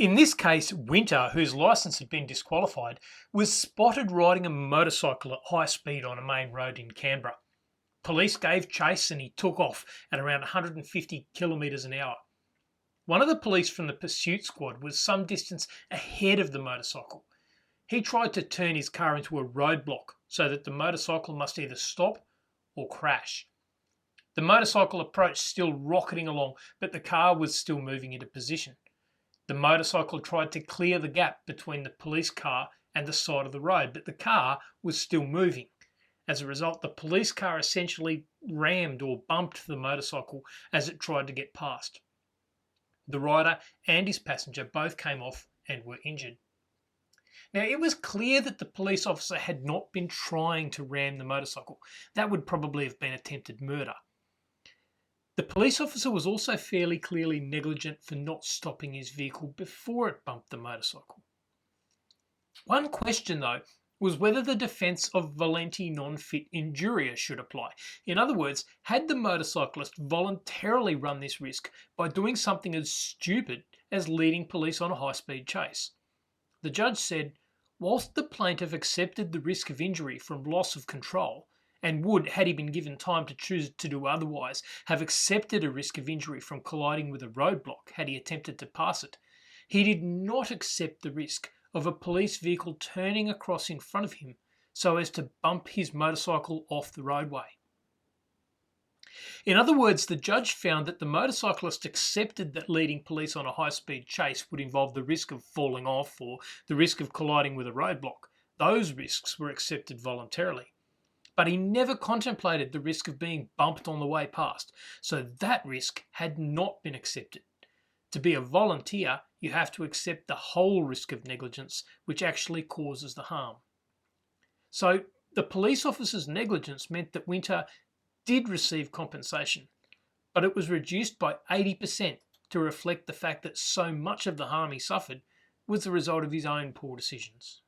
In this case, Winter, whose licence had been disqualified, was spotted riding a motorcycle at high speed on a main road in Canberra. Police gave chase and he took off at around 150 kilometres an hour. One of the police from the pursuit squad was some distance ahead of the motorcycle. He tried to turn his car into a roadblock so that the motorcycle must either stop or crash. The motorcycle approached still rocketing along, but the car was still moving into position. The motorcycle tried to clear the gap between the police car and the side of the road, but the car was still moving. As a result, the police car essentially rammed or bumped the motorcycle as it tried to get past. The rider and his passenger both came off and were injured. Now, it was clear that the police officer had not been trying to ram the motorcycle. That would probably have been attempted murder. The police officer was also fairly clearly negligent for not stopping his vehicle before it bumped the motorcycle. One question, though, was whether the defence of Volenti non-fit injuria should apply. In other words, had the motorcyclist voluntarily run this risk by doing something as stupid as leading police on a high-speed chase? The judge said, whilst the plaintiff accepted the risk of injury from loss of control, and would, had he been given time to choose to do otherwise, have accepted a risk of injury from colliding with a roadblock had he attempted to pass it, he did not accept the risk of a police vehicle turning across in front of him so as to bump his motorcycle off the roadway. In other words, the judge found that the motorcyclist accepted that leading police on a high-speed chase would involve the risk of falling off or the risk of colliding with a roadblock. Those risks were accepted voluntarily. But he never contemplated the risk of being bumped on the way past, so that risk had not been accepted. To be a volunteer, you have to accept the whole risk of negligence, which actually causes the harm. So the police officer's negligence meant that Winter did receive compensation, but it was reduced by 80% to reflect the fact that so much of the harm he suffered was the result of his own poor decisions.